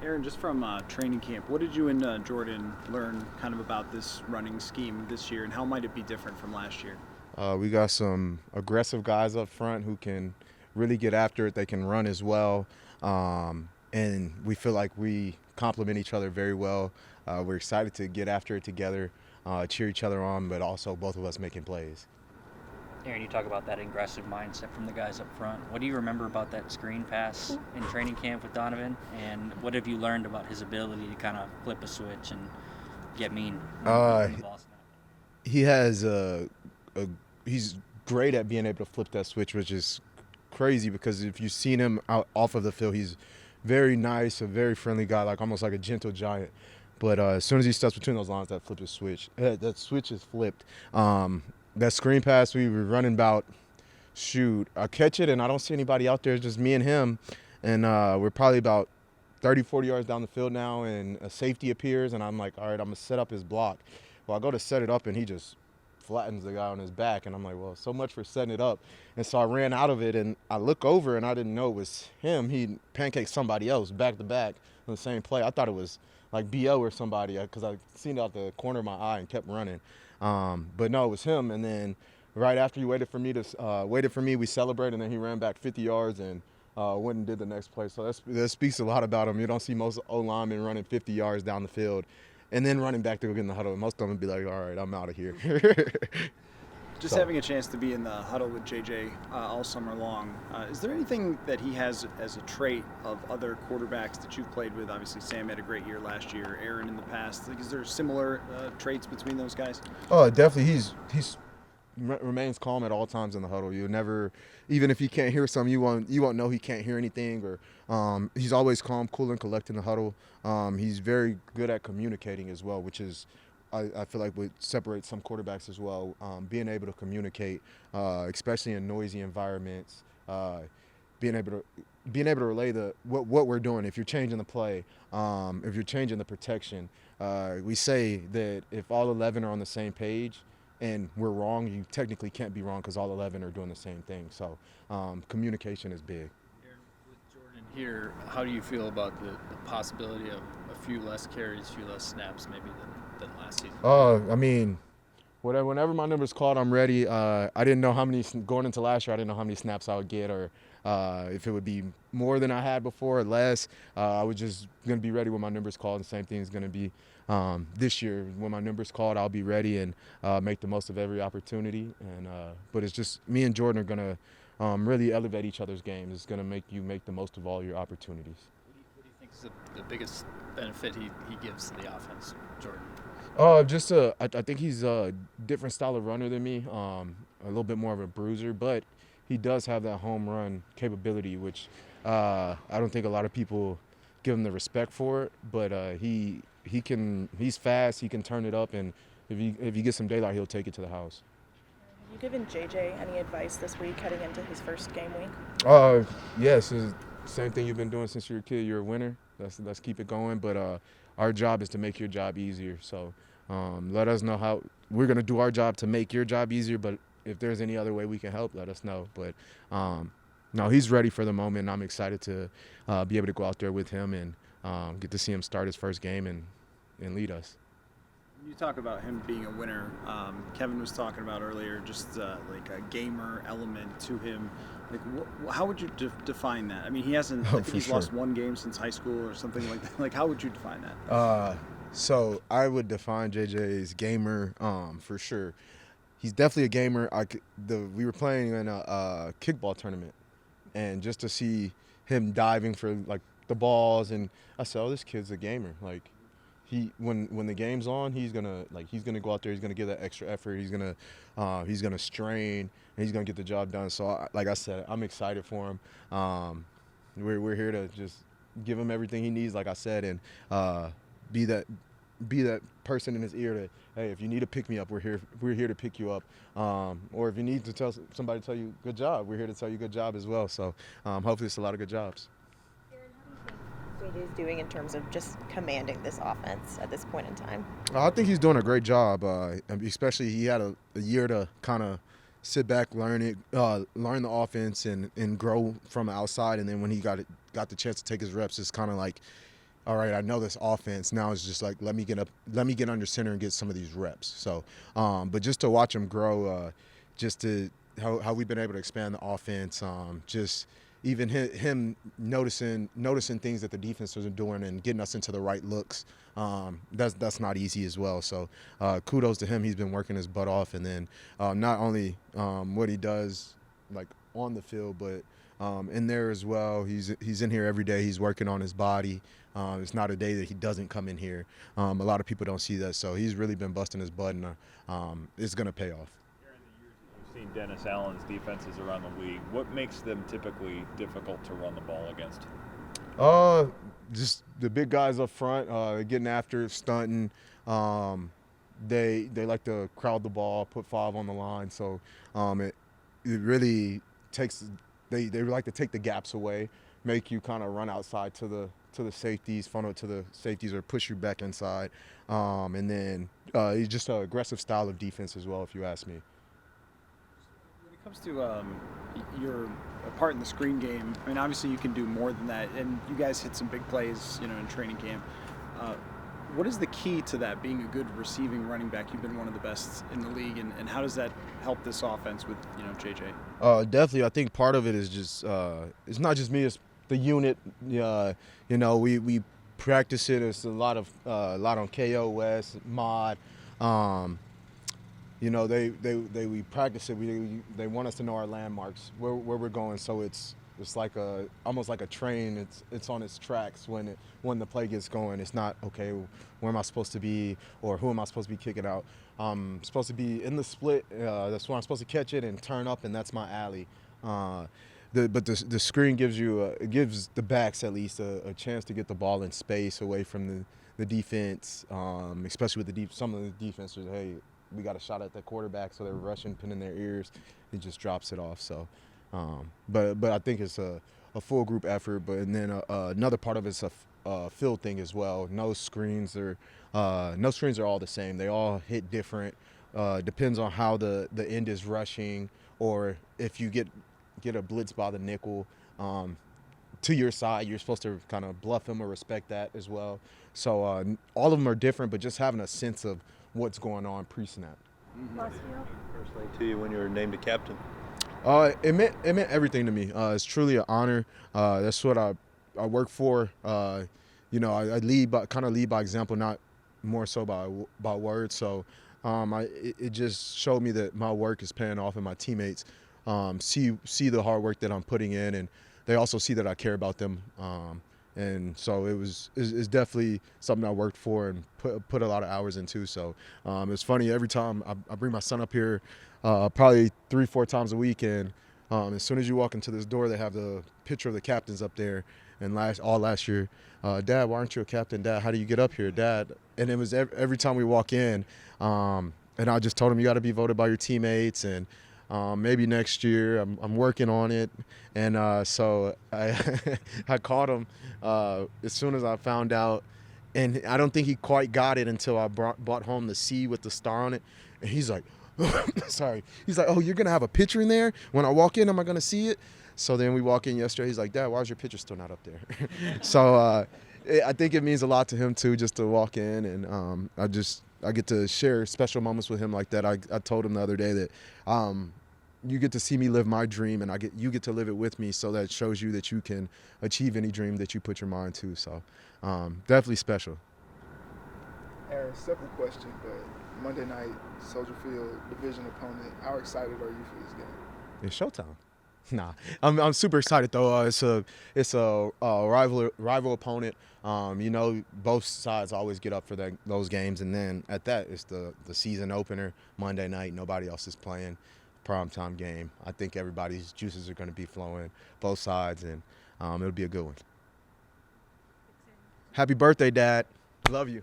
Aaron, just from training camp, what did you and Jordan learn kind of about this running scheme this year, and how might it be different from last year? We got some aggressive guys up front who can really get after it. They can run as well. And we feel like we complement each other very well. We're excited to get after it together, cheer each other on, but also both of us making plays. Aaron, you talk about that aggressive mindset from the guys up front. What do you remember about that screen pass in training camp with Donovan? And what have you learned about his ability to kind of flip a switch and get mean Uh, when the ball snaps? he has he's great at being able to flip that switch, which is crazy because if you've seen him out off of the field, he's very nice, a very friendly guy, like almost like a gentle giant. But as soon as he steps between those lines, that switch is flipped. That screen pass we were running about, shoot, I catch it and I don't see anybody out there. It's just me and him, and we're probably about 30, 40 yards down the field now, and a safety appears, and I'm like, all right, I'm gonna set up his block. Well, I go to set it up, and he just flattens the guy on his back, and I'm like, well, so much for setting it up. And so I ran out of it, and I look over, and I didn't know it was him. He pancaked somebody else back to back on the same play. I thought it was like BO or somebody because I seen it out the corner of my eye and kept running. But no, it was him. And then right after he waited for me, we celebrated, and then he ran back 50 yards and went and did the next play. So that speaks a lot about him. You don't see most O-linemen running 50 yards down the field and then running back to go get in the huddle. Most of them would be like, all right, I'm out of here. Just having a chance to be in the huddle with JJ all summer long, is there anything that he has as a trait of other quarterbacks that you've played with? Obviously, Sam had a great year last year, Aaron in the past. Like, is there similar traits between those guys? Oh, definitely. He's remains calm at all times in the huddle. You never, even if he can't hear something, you won't know he can't hear anything. Or he's always calm, cool, and collected in the huddle. He's very good at communicating as well, which is I feel like would separate some quarterbacks as well. Being able to communicate, especially in noisy environments, being able to relay what we're doing. If you're changing the play, if you're changing the protection, we say that if all 11 are on the same page and we're wrong, you technically can't be wrong because all 11 are doing the same thing. So communication is big. Aaron, with Jordan here, how do you feel about the possibility of a few less carries, a few less snaps maybe than last season? I mean, whenever my number's called, I'm ready. I didn't know how many, going into last year, I didn't know how many snaps I would get or if it would be more than I had before or less. I was just going to be ready when my number's called. And the same thing is going to be this year. When my number's called, I'll be ready and make the most of every opportunity. But it's just me and Jordan are going to really elevate each other's games. It's going to make you make the most of all your opportunities. What do you think is the biggest benefit he gives to the offense, Jordan? I think he's a different style of runner than me, a little bit more of a bruiser, but he does have that home run capability, which I don't think a lot of people give him the respect for it, but he's fast, he can turn it up, and if he gets some daylight, he'll take it to the house. Have you given JJ any advice this week heading into his first game week? Yes, it's the same thing you've been doing since you were a kid. You're a winner. Let's keep it going, but our job is to make your job easier. So let us know how we're going to do our job to make your job easier, but if there's any other way we can help, let us know. But no, he's ready for the moment. I'm excited to be able to go out there with him and get to see him start his first game and lead us. You talk about him being a winner. Kevin was talking about earlier, just like a gamer element to him. Like, how would you define that? I mean, he hasn't. I think he's lost one game since high school or something like that. Like, how would you define that? So I would define JJ as gamer for sure. He's definitely a gamer. We were playing in a kickball tournament, and just to see him diving for like the balls, and I said, "Oh, this kid's a gamer." Like, when the game's on, he's gonna go out there. He's gonna give that extra effort. He's gonna strain, and he's gonna get the job done. So, like I said, I'm excited for him. We're here to just give him everything he needs, like I said, and be that person in his ear that, hey, if you need to pick me up, we're here to pick you up. Or if you need to tell somebody to tell you good job, we're here to tell you good job as well. So hopefully it's a lot of good jobs. What he's doing in terms of just commanding this offense at this point in time? I think he's doing a great job, especially he had a year to kind of sit back, learn the offense and grow from the outside. And then when he got the chance to take his reps, it's kind of like all right, I know this offense. Now it's just like, let me get under center and get some of these reps. So, but just to watch him grow, just to how we've been able to expand the offense, just even him noticing things that the defenses are doing and getting us into the right looks. That's not easy as well. So kudos to him. He's been working his butt off, and then not only what he does like on the field, but in there as well. He's in here every day. He's working on his body. It's not a day that he doesn't come in here. A lot of people don't see that, so he's really been busting his butt, and it's going to pay off. During the years that you've seen Dennis Allen's defenses around the league, what makes them typically difficult to run the ball against? Just the big guys up front, getting after it, stunting. They like to crowd the ball, put 5 on the line, so it really takes. They like to take the gaps away, make you kind of run outside to the safeties, funnel to the safeties, or push you back inside. And then it's just an aggressive style of defense as well, if you ask me. When it comes to your part in the screen game, I mean, obviously you can do more than that, and you guys hit some big plays, in training camp. What is the key to that, being a good receiving running back? You've been one of the best in the league, and how does that help this offense with, JJ? Definitely, I think part of it is just it's not just me, it's the unit. We practice it. It's a lot on KO, West, Mod. We practice it. They want us to know our landmarks, where we're going. So it's like almost like a train. It's on its tracks when the play gets going. It's not, okay, where am I supposed to be, or who am I supposed to be kicking out? I'm supposed to be in the split. That's where I'm supposed to catch it and turn up, and that's my alley. But the screen gives gives the backs at least a chance to get the ball in space away from the defense, especially with some of the defenses. Hey, we got a shot at the quarterback, so they're rushing, pinning their ears. He just drops it off. So, but I think it's a full group effort. But and then another part of it's a field thing as well. No screens are all the same. They all hit different. Depends on how the end is rushing, or if you get a blitz by the nickel to your side, you're supposed to kind of bluff him or respect that as well. So all of them are different, but just having a sense of what's going on pre-snap. Personally to you when you were named a captain? It meant everything to me. It's truly an honor. That's what I work for. I lead by example, not more so by words. So it just showed me that my work is paying off, and my teammates see the hard work that I'm putting in, and they also see that I care about them. And so it's definitely something I worked for and put a lot of hours into. So it's funny, every time I bring my son up here, probably 3-4 times a week, and as soon as you walk into this door, they have the picture of the captains up there. And last year, Dad, why aren't you a captain? Dad, how do you get up here, Dad? And it was every time we walk in, and I just told him, you got to be voted by your teammates, and maybe next year. I'm working on it. And so I called him as soon as I found out. And I don't think he quite got it until I brought home the C with the star on it. And he's like, sorry. He's like, oh, you're going to have a picture in there? When I walk in, am I going to see it? So then we walk in yesterday. He's like, Dad, why is your picture still not up there? So I think it means a lot to him, too, just to walk in. And I get to share special moments with him like that. I told him the other day that you get to see me live my dream, and you get to live it with me, so that shows you that you can achieve any dream that you put your mind to. So definitely special. Aaron, simple question, but Monday night, Soldier Field, division opponent. How excited are you for this game? It's showtime. Nah, I'm super excited though. It's a rival opponent. Both sides always get up for those games, and then at that, it's the season opener Monday night. Nobody else is playing. Primetime game. I think everybody's juices are going to be flowing, both sides, and it'll be a good one. Happy birthday, Dad. Love you.